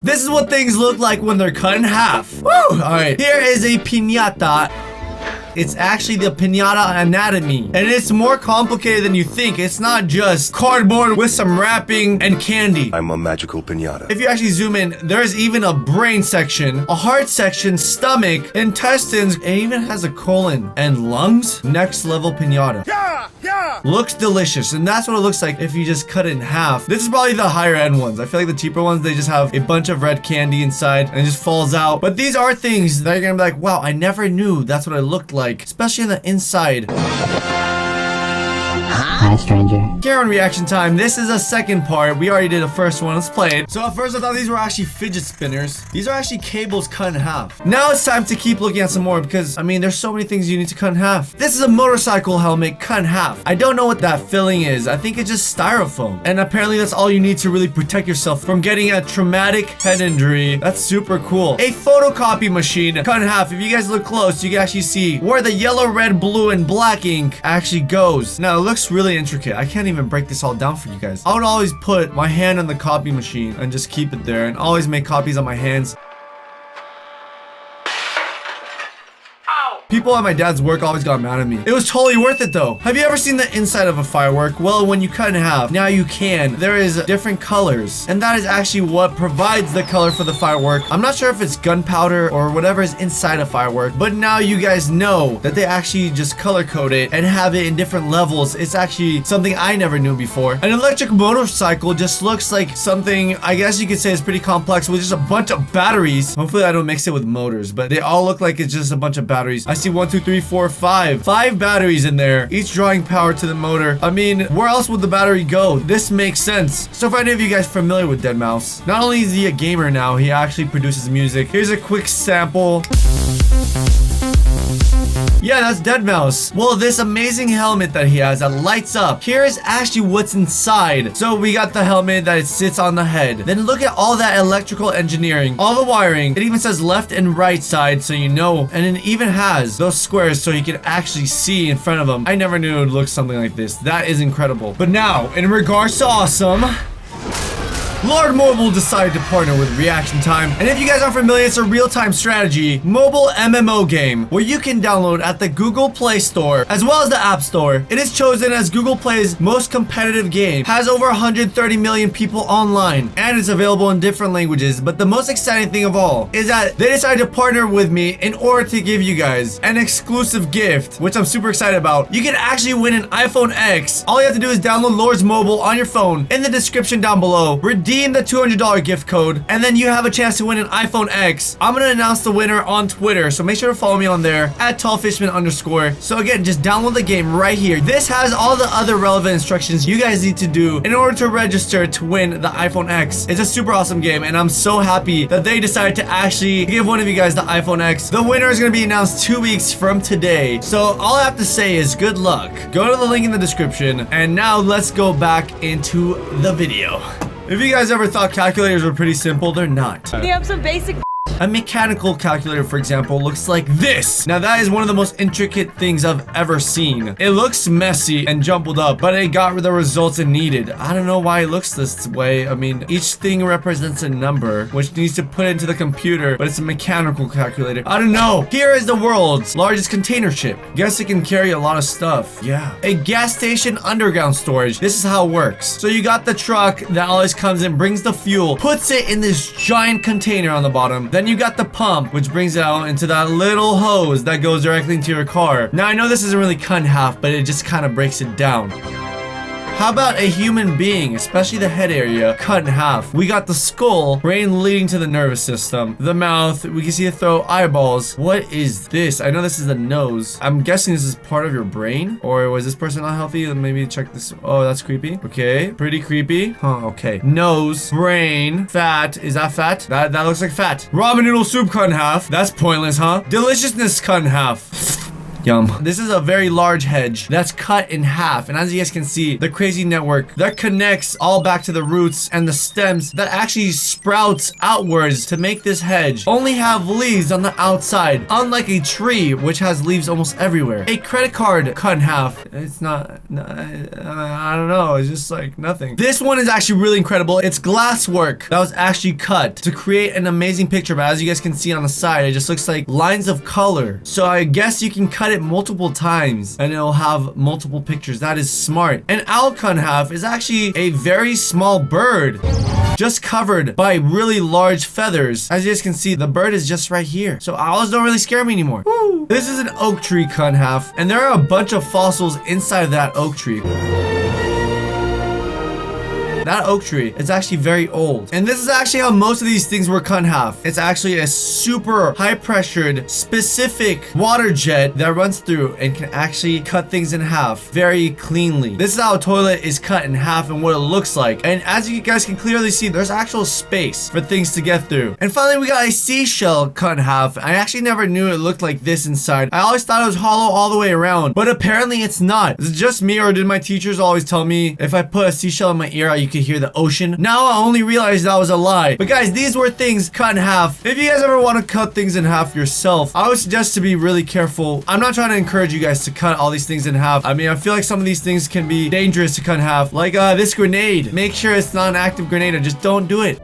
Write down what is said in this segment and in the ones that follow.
This is what things look like when they're cut in half. Woo! Alright, here is a piñata. It's actually the Pinata anatomy, and it's more complicated than you think. It's not just cardboard with some wrapping and candy. I'm a magical pinata. If you actually zoom in, there's even a brain section, a heart section, stomach, intestines. It even has a colon and lungs. Next level pinata. Yeah. Looks delicious, and that's what it looks like if you just cut it in half. This is probably the higher end ones. I feel like the cheaper ones, they just have a bunch of red candy inside and it just falls out. But these are things that you're gonna be like, wow, I never knew that's what it looked like, especially on the inside. Hi, stranger. Here on Reaction Time, this is a second part. We already did the first one. Let's play it. So at first I thought these were actually fidget spinners. These are actually cables cut in half. Now it's time to keep looking at some more because, I mean, there's so many things you need to cut in half. This is a motorcycle helmet cut in half. I don't know what that filling is. I think it's just styrofoam. And apparently that's all you need to really protect yourself from getting a traumatic head injury. That's super cool. A photocopy machine cut in half. If you guys look close, you can actually see where the yellow, red, blue, and black ink actually goes. Now it looks really intricate. I can't even break this all down for you guys. I would always put my hand on the copy machine and just keep it there and always make copies on my hands. People at my dad's work always got mad at me. It was totally worth it though. Have you ever seen the inside of a firework? Well, when you cut in half, now you can. There is different colors, and that is actually what provides the color for the firework. I'm not sure if it's gunpowder or whatever is inside a firework, but now you guys know that they actually just color code it and have it in different levels. It's actually something I never knew before. An electric motorcycle just looks like something, I guess you could say, is pretty complex with just a bunch of batteries. Hopefully I don't mix it with motors, but they all look like it's just a bunch of batteries. I see 1, 2, 3, 4, 5 batteries in there, each drawing power to the motor. I mean, where else would the battery go? This makes sense. So for any of you guys familiar with deadmau5, not only is he a gamer now, he actually produces music. Here's a quick sample. Yeah, that's deadmau5. Well, this amazing helmet that he has that lights up, here is actually what's inside. So we got the helmet that it sits on the head. Then look at all that electrical engineering, all the wiring. It even says left and right side, so you know. And it even has those squares so you can actually see in front of them. I never knew it would look something like this. That is incredible. But now, in regards to awesome, Lord Mobile decided to partner with Reaction Time. And if you guys aren't familiar, it's a real-time strategy mobile MMO game where you can download at the Google Play Store as well as the App Store. It is chosen as Google Play's most competitive game, has over 130 million people online, and it's available in different languages. But the most exciting thing of all is that they decided to partner with me in order to give you guys an exclusive gift, which I'm super excited about. You can actually win an iPhone X. All you have to do is download Lord's Mobile on your phone. In the description down below, redeem the $200 gift code, and then you have a chance to win an iPhone X. I'm gonna announce the winner on Twitter, so make sure to follow me on there at @tallfishman_. So again, just download the game right here. This has all the other relevant instructions you guys need to do in order to register to win the iPhone X. It's a super awesome game, and I'm so happy that they decided to actually give one of you guys the iPhone X. The winner is gonna be announced 2 weeks from today. So all I have to say is good luck. Go to the link in the description, and now let's go back into the video. If you guys ever thought calculators were pretty simple, they're not. They have some basic. A mechanical calculator, for example, looks like this. Now, that is one of the most intricate things I've ever seen. It looks messy and jumbled up, but it got the results it needed. I don't know why it looks this way. I mean, each thing represents a number, which needs to put into the computer, but it's a mechanical calculator. I don't know. Here is the world's largest container ship. Guess it can carry a lot of stuff. Yeah. A gas station underground storage. This is how it works. So you got the truck that always comes in, brings the fuel, puts it in this giant container on the bottom. Then you got the pump, which brings it out into that little hose that goes directly into your car. Now, I know this isn't really cut in half, but it just kind of breaks it down. How about a human being, especially the head area, cut in half? We got the skull, brain leading to the nervous system, the mouth, we can see it throw eyeballs. What is this? I know this is the nose. I'm guessing this is part of your brain, or was this person not healthy? Maybe check this. Oh, that's creepy. Okay, pretty creepy. Huh, okay. Nose, brain, fat. Is that fat? That looks like fat. Ramen noodle soup cut in half. That's pointless, huh? Deliciousness cut in half. Yum. This is a very large hedge that's cut in half. And as you guys can see, the crazy network that connects all back to the roots and the stems that actually sprouts outwards to make this hedge only have leaves on the outside, unlike a tree which has leaves almost everywhere. A credit card cut in half. It's not, I don't know. It's just like nothing. This one is actually really incredible. It's glass work that was actually cut to create an amazing picture. But as you guys can see on the side, it just looks like lines of color. So I guess you can cut it multiple times and it'll have multiple pictures. That is smart. An owl cut in half is actually a very small bird, just covered by really large feathers. As you guys can see, the bird is just right here. So owls don't really scare me anymore. Woo. This is an oak tree cut in half, and there are a bunch of fossils inside of that oak tree. That oak tree is actually very old. And this is actually how most of these things were cut in half. It's actually a super high pressured, specific water jet that runs through and can actually cut things in half very cleanly. This is how a toilet is cut in half and what it looks like. And as you guys can clearly see, there's actual space for things to get through. And finally, we got a seashell cut in half. I actually never knew it looked like this inside. I always thought it was hollow all the way around, but apparently it's not. Is it just me, or did my teachers always tell me if I put a seashell in my ear, you could hear the ocean? Now I only realized that was a lie. But guys, these were things cut in half. If you guys ever want to cut things in half yourself, I would suggest to be really careful. I'm not trying to encourage you guys to cut all these things in half. I mean, I feel like some of these things can be dangerous to cut in half. Like this grenade. Make sure it's not an active grenade, or just don't do it.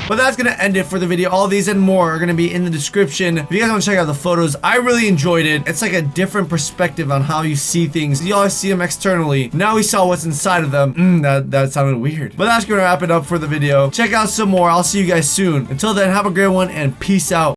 But that's gonna end it for the video. All these and more are gonna be in the description. If you guys want to check out the photos, I really enjoyed it. It's like a different perspective on how you see things. You always see them externally. Now we saw what's inside of them. That sounded weird. But that's gonna wrap it up for the video. Check out some more. I'll see you guys soon. Until then, have a great one and peace out.